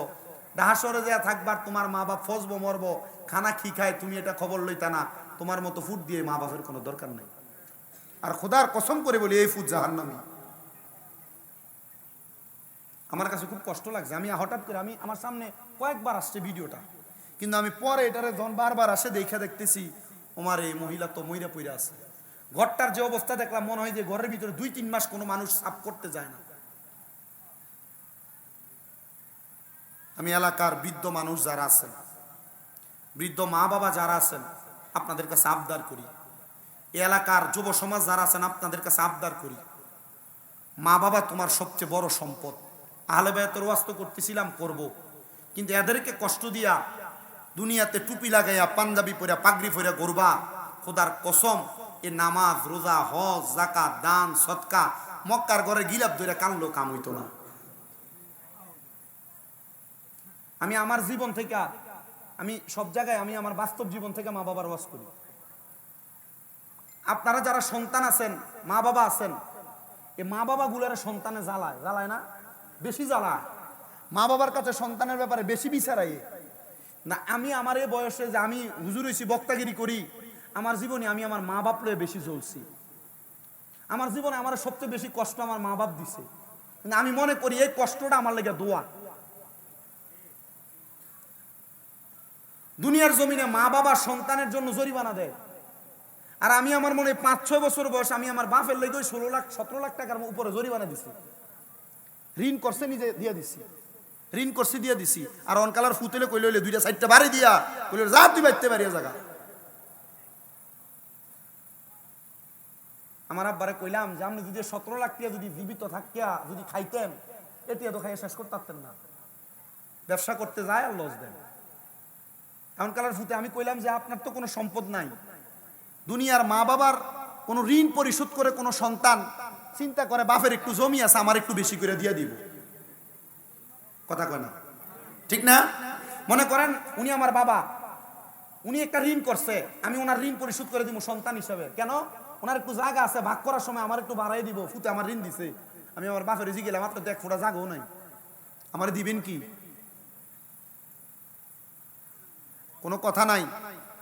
ডাহাসরে যা থাকবার তোমার মা বাপ ফসবো মরবো, খানা খি খায় তুমি এটা খবর লইতা না, তোমার মতো ফুট দিয়ে মা বাপের কোনো দরকার নেই। আর খোদার কসম করে বলি এই ফুট জাহান্নামী। আমার কাছে খুব কষ্ট লাগছে। আমি হঠাৎ করে আমি আমার সামনে কয়েকবার আসছে ভিডিওটা, কিন্তু আমি পরে এটারে যখন বারবার আসে দেখতেছি আমার এই মহিলা তো মইরা পইরা আছে। ঘরটার যে অবস্থা দেখলাম মনে হয় যে ঘরের ভিতরে 2-3 মাস কোনো মানুষ সাফ করতে যায় না। আমি এলাকার বৃদ্ধ মানুষ যারা আছেন, বৃদ্ধ মা বাবা যারা আছেন, আপনাদের কাছে আবদার করি, এই এলাকার যুব সমাজ যারা আছেন আপনাদের কাছে আবদার করি, মা বাবা তোমার সবচেয়ে বড় সম্পদ। আহলে বায়াতের ওয়াজ তো করতেছিলাম, করব, কিন্তু এদেরকে কষ্ট দিয়া দুনিয়াতে টুপি লাগাইয়া পাঞ্জাবি পরা পাগড়ি পরা ঘুরবা, খোদার কসম এ নামাজ রোজা হজ যাকাত দান সদকা মক্কার ঘরে গিলাপ ধরে কানলো কাম হইতো না। আমি আমার জীবন থেকে, আমি সব জায়গায় আমি আমার বাস্তব জীবন থেকে মা বাবার ওয়াজ করি। আপনারা যারা সন্তান আছেন, মা বাবা আছেন, এই মা বাবা গুলার সন্তানে জ্বালায়, জ্বালায় না? বেশি জ্বালায়। মা বাবার কাছে সন্তানের ব্যাপারে বেশি বিচারাই না। আমি আমার এই বয়সে যে আমি হুজুর হইছি, বক্তাগিরি করি, আমার জীবনে আমি আমার মা বাপ লয়ে বেশি জ্বলছি। আমার জীবনে আমার সবচেয়ে বেশি কষ্ট আমার মা বাপ দিছে, কিন্তু আমি মনে করি এই কষ্টটা আমার লেগে দোয়া। দুনিয়ার জমিনে মা বাবা সন্তানের জন্য জরিমানা দেয়, আর আমি আমার মনে 5-6 বছর বয়স আমি আমার বাপের লেগে 16-17 লাখ টাকার উপরে জরিমানা দিছি। ঋণ করছে নিজে দিয়ে দিছি, ঋণ করছি দিয়ে দিছি। আর অনকালার ফুতেলে কইলে 2টা-4টা বাড়ি দিয়া কইলে যা তুই বাইতে পারিয়া জায়গা। আমার আব্বারে কইলাম যে আপনি যদি 17 লাখ টাকা যদি জীবিত থাকিয়া যদি খাইতেন, এটি এত খাইয়া শেষ করতে পারতেন না। ব্যবসা করতে যায় আর লস দেন। এমন কালার ফুতে আমি কইলাম যে আপনার তো কোনো সম্পদ নাই, দুনিয়ার মা বাবার কোনো ঋণ পরিশোধ করে কোনো সন্তান চিন্তা করে বাপের একটু জমি আছে আমার একটু বেশি করে দিয়ে দিব। কথা কয় না? ঠিক না? মনে করেন উনি আমার বাবা, উনি একটা ঋণ করছে, আমি ওনার ঋণ পরিশোধ করে দিব সন্তান হিসাবে। কেন? ওনার একটু জায়গা আছে, ভাগ করার সময় আমার একটু বাড়াই দিব। ফুতে আমার ঋণ দিছে, আমি আমার বাপের জি গেলাম, আপনার তো 1 ফোঁটা জায়গাও নাই, আমার দিবেন কি? কোনো কথা নাই।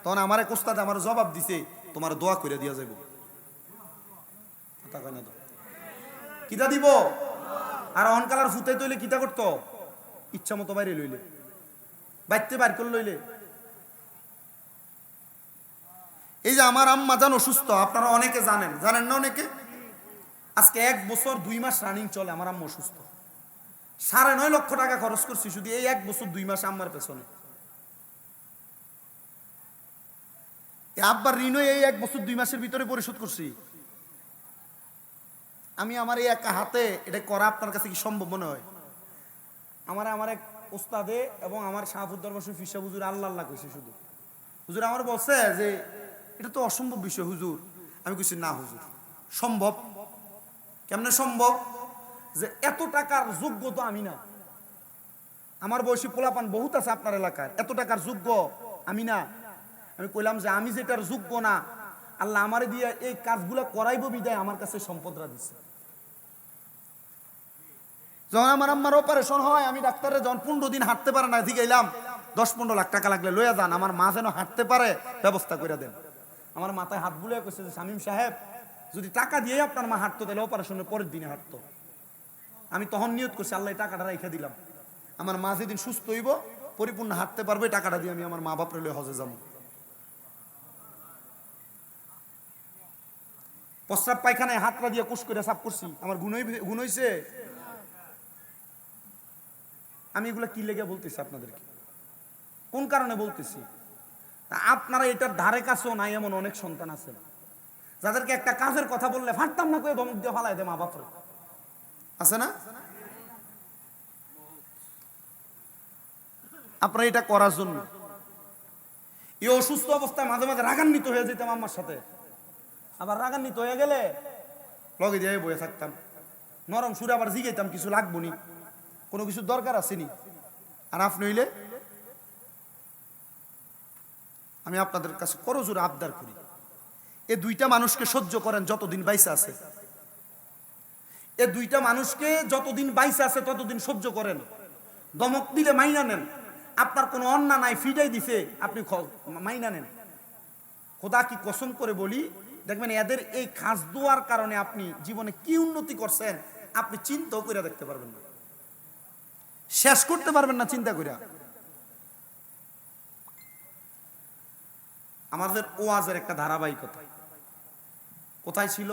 তখন আমার এক উস্তাদ আমার জবাব দিছে, তোমার দোয়া করে দিয়া যাইব। কথা কয় না তো? কিতা দিব? আর অনকালার ফুতাই তৈলে কিতা করতো? ইচ্ছা মতো বাইরে লইলে, বাইতে বাইর করে লইলে। এই যে আমার আম্মা জান অসুস্থ, আপনারা অনেকে জানেন, জানেন না অনেকে? আজকে 1 বছর 2 মাস রানিং চলে আমার আম্মা অসুস্থ। 9.5 লক্ষ টাকা খরচ করছি শুধু এই 1 বছর 2 মাস আম্মার পেছনে। আব্বার ঋণও এই 1 বছর 2 মাসের ভিতরে পরিশোধ করছি আমি। আমার এই একা হাতে এটা করা আপনার কাছে কি সম্ভব মনে হয়? আমার এক ওস্তাদে এবং আমার শাহফুদ্দরবাসী ফিসা হুজুর আল্লাহ আল্লাহ কইছে শুধু। হুজুর আমার বলছে যে এটা তো অসম্ভব বিষয় হুজুর। আমি কইছি না হুজুর, সম্ভব। কেমনে সম্ভব? যে এত টাকার যোগ্য তো আমি না, আমার বয়সী পোলাপান বহুত আছে আপনার এলাকায়, এত টাকার যোগ্য আমি না। আমি কইলাম যে আমি যেটার যোগ্য না, আল্লাহ আমারে দিয়ে এই কাজগুলো করাইবো বিদায় আমার কাছে সম্পদরা দিচ্ছে। যখন আমার আম্মার অপারেশন হয়, আমি ডাক্তারে যখন 15 দিন হাঁটতে পারে না দিগাইলাম 10-15 লাখ টাকা লাগলে লইয়া যান, আমার মা যেন হাঁটতে পারে ব্যবস্থা করে দেন। আমার মাথায় হাত বুলিয়ে কইছে যে শামীম সাহেব যদি টাকা দিয়ে আপনার মা হাঁটতো তাহলে অপারেশনের পরের দিনে হাঁটতো। আমি তখন নিয়ত করছি আল্লাহ এই টাকাটা রেখে দিলাম, আমার মা যেদিন সুস্থ হইব পরিপূর্ণ হাঁটতে পারবে, টাকাটা দিয়ে আমি আমার মা বাপরে লইয়া হজে যাবো। প্রস্রাব পায়খানায় হাতটা দিয়ে কুস করে সাফ করছি, আমার গুণ হইছে? আমি এগুলা কি লেগে বলতেছি আপনাদেরকে, কোন কারণে বলতেছি? আপনারা এটার ধারে কাছেও নাই এমন অনেক সন্তান আছে যাদেরকে একটা কাজের কথা বললে ফাটতাম না করে ধমক দিয়ে ফালাই দেয় মা বাপরে, আছে না? আপনারা এটা করার জন্য এই অসুস্থ অবস্থায় মাঝে মাঝে রাগান্বিত হয়ে যেতাম আম্মার সাথে, আবার রাগান্বিত হয়ে গেলে লগে দিয়ে বয়ে থাকতাম, নরম সুরে আবার জিগাইতাম কিছু লাগবো নি, কোনো কিছু দরকার আসেনি। আর আপনি হইলে আমি আপনাদের কাছে করজোরে আবদার করি, এ দুইটা মানুষকে সহ্য করেন যতদিন বাইসা আছে, এ দুইটা মানুষকে যতদিন বাইসা আছে ততদিন সহ্য করেন। দমক দিলে মাইনা নেন, আপনার কোনো অন্যায় নাই, ফিডাই দিছে আপনি মাইনা নেন। খোদা কি কসম করে বলি, দেখবেন এদের এই খাস দোয়ার কারণে আপনি জীবনে কি উন্নতি করছেন আপনি চিন্তাও করে দেখতে পারবেন না, শেষ করতে পারবেন না চিন্তা করে। আমাদের ওয়াজের একটা ধারাবাহিকতা কোথায় ছিল?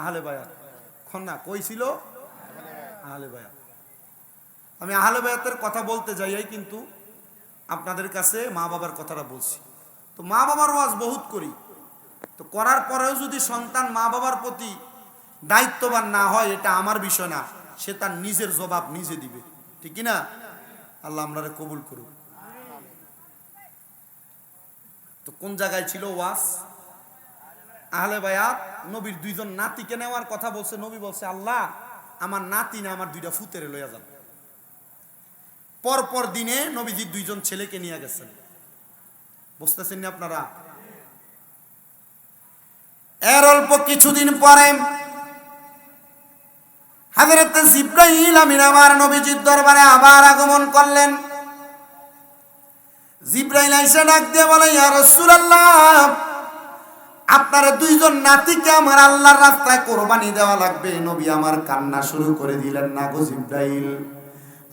আহলে বায়াত, খন্না কই ছিল? আহলে বায়াত। আমি আহলে বায়াতের কথা বলতে যাই কিন্তু আপনাদের কাছে মা বাবার কথাটা বলছি। তো মা বাবার ওয়াজ বহুত করি, তো করার পরেও যদি সন্তান মা বাবার প্রতি দায়িত্ববান না হয়, এটা আমার বিষয় না, সে তার নিজের জবাব নিজে দিবে, ঠিক না? আল্লাহ আমরা কবুল করুক। তো কোন জায়গায় ছিল ওয়াজ? আহলে বায়াত নবীর দুইজন নাতিকে নেওয়ার কথা বলছে। নবী বলছে, আল্লাহ আমার নাতি না আমার দুইটা ফুতেরে লইয়া যান। পরপর দিনে নবীজির দুইজন ছেলেকে নিয়ে গেছেন, বুঝতেছেন না আপনারা? এর অল্প কিছুদিন পরে হযরত জিবরাইল আমিন আমার নবীজির দরবারে আবার আগমন করলেন। জিবরাইল আইসা ডাক দিয়ে বলে, ইয়া রাসূলুল্লাহ, আপনার দুইজন নাতিকে আমার আল্লাহর রাস্তায় কোরবানি দেওয়া লাগবে। নবী আমার কান্না শুরু করে দিলেন, না গো জিবরাইল,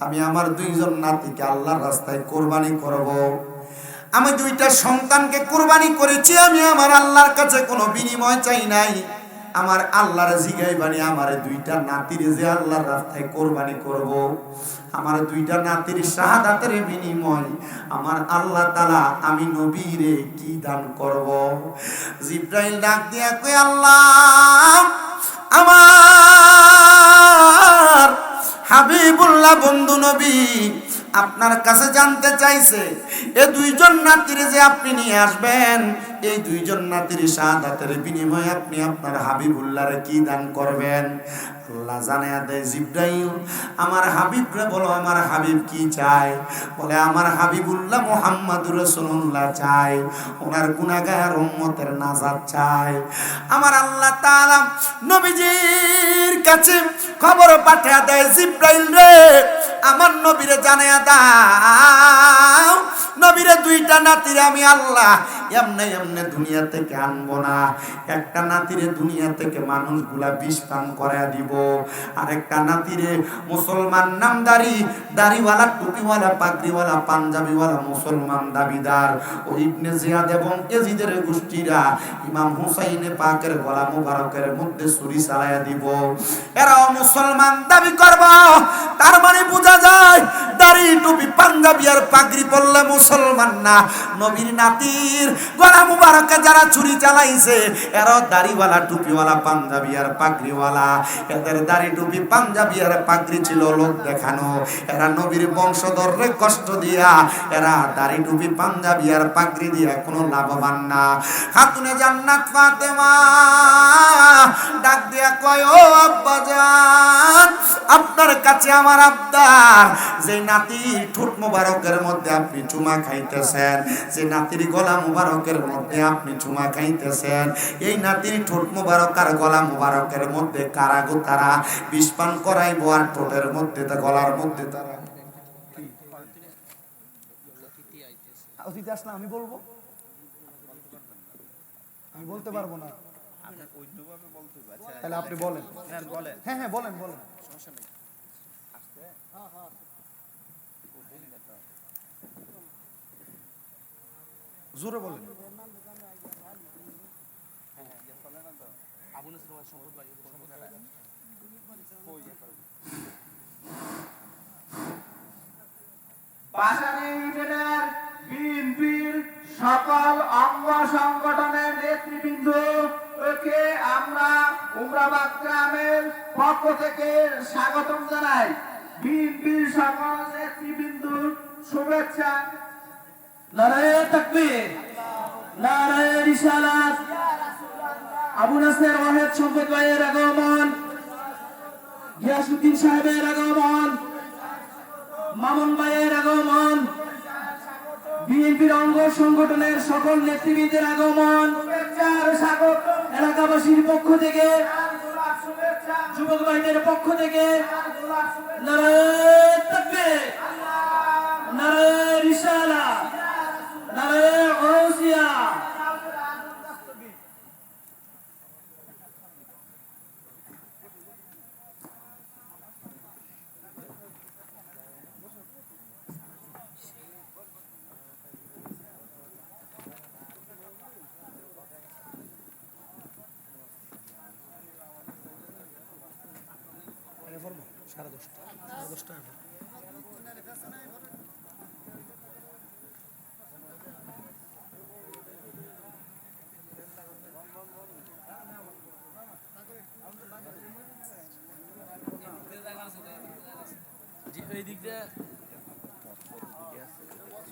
আমি আমার দুইজন নাতিকে আল্লাহর রাস্তায় কোরবানি করব। আমি দুইটা সন্তানকে কোরবানি করেছি, আমি আমার আল্লাহর কাছে কোনো বিনিময় চাই নাই। আমার আল্লাহর জিগাইবানি আমার দুইটা নাতির যে আল্লাহর রাস্তায় কোরবানি করব, আমার দুইটা নাতির শাহাদাতের বিনিময় আমার আল্লাহ তাআলা আমি নবীরে কি দান করব? জিবরাইল ডাক দিয়া কই, আল্লাহ আমার হাবিবুল্লাহ বন্ধু নবী আপনার কাছে জানতে চাইছে, এ দুইজন নাতির যে আপনি নিয়ে আসবেন, এই দুইজন নাতির শাহাদাতের বিনিময়ে আপনি আপনার হাবিবুল্লাহরে কি দান করবেন? আল্লাহ জানায়া দেয়, জিবরাইল আমার হাবিবরে বলো আমার হাবিব কি চায়। বলে, আমার হাবিবুল্লাহ মুহাম্মাদুর রাসূলুল্লাহ চায়, ওনার গুনাহগার উম্মতের নাজাত চায়। আমার আল্লাহ তাআলা নবীজির কাছে খবর পাঠিয়ে দেয়, জিবরাইল রে আমার নবীরে জানায়া দাও, নবীরে দুইটা নাতিরে আমি আল্লাহ এমনে এমনে দুনিয়া থেকে আনবো না। একটা নাতিরে দুনিয়া থেকে মানুষগুলা বিষ পান করায়া দিব, আরেকটা নাতিরে মুসলমান নামদারি, দাড়িওয়ালা, টুপিওয়ালা, পাগড়িওয়ালা, পাঞ্জাবিওয়ালা মুসলমান দাবিদার ও ইবনে জিয়াদ এবং এজিদের গোষ্ঠীরা ইমাম হুসাইনে পাকের গলা মুবারকের মধ্যে ছুরি চালায়া দিব। এরাও মুসলমান দাবি করব, তার মানে বোঝা যায় দাড়ি, টুপি, পাঞ্জাবি আর পাগড়ি পরলে মুসলমান না। নবীর নাতির গলা মুবারকে যারা ছুরি চালাইছে, এরা দাড়িওয়ালা, টুপিওয়ালা, পাঞ্জাবি আর পাগড়িওয়ালা। এদের দাড়ি, টুপি, পাঞ্জাবি আর পাগড়ি ছিল লোক দেখানো। এরা নবীর বংশধররে কষ্ট দিয়া, এরা দাড়ি, টুপি, পাঞ্জাবি আর পাগড়ি দিয়া কোনো লাভবান না। খাতুনে জান্নাত ফাতেমা ডাক দিয়া কয়, ও আব্বাজান, আপনার কাছে আমার আবদার, যে নাতির ঠোঁট মুবারকের মধ্যে আপনি চুমা খাইতেছেন, যে নাতির গলা মুবারকের মধ্যে আপনি চুমা খাইতেছেন, এই নাতির ঠোঁট মুবারক আর গলা মুবারকের মধ্যে কারা গো তারা বিষ পান করাইবো, আর ঠোঁটের মধ্যে গলার মধ্যে তারা অতিথি আসলে আমি বলবো, আমি বলতে পারবো না, তাহলে আপনি বলেন। হ্যাঁ হ্যাঁ বলেন বলেন, সমস্যা নেই। জোরে বলেন। পাশানি ইউনিয়নের বিএনপির সকল অঙ্গ সংগঠনের নেতৃবৃন্দকে আমরা উমরাবাদ গ্রামের পক্ষ থেকে স্বাগতম জানাই। বিএনপির সকল নেতৃবৃন্দর শুভেচ্ছা। নারায়ে তাকবীর, নারায়ে রিসালাত। আবু নাসের ওয়াহেদ সম্পদ ভাইয়ের আগমন, গিয়াসউদ্দিন সাহেবের আগমন, মামুন ভাইয়ের আগমন, বিএনপির অঙ্গ সংগঠনের সকল নেতৃবৃন্দের আগমন, এলাকাবাসীর পক্ষ থেকে, যুবক ভাইদের পক্ষ থেকে নারায়ে তাকবীর, নারায়ে রিসালাত, নারায়ে গাউসিয়া। এই দিকটা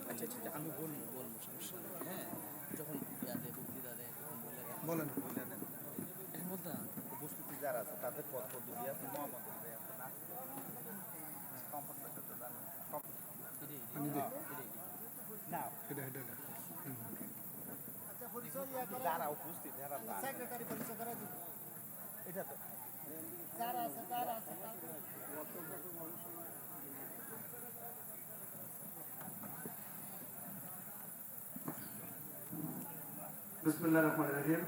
আচ্ছা আচ্ছা আমি বলবো সমস্যা নেই। হ্যাঁ যখন বক্তৃতা দেয় তখন বলেন এখন বলতে উপস্থিতি যারা আছে তাদের পথ পদ্ধতি আছে, মহামতের যারা উপস্থিত এটা তো বিসমিল্লাহির রহমানির রহিম।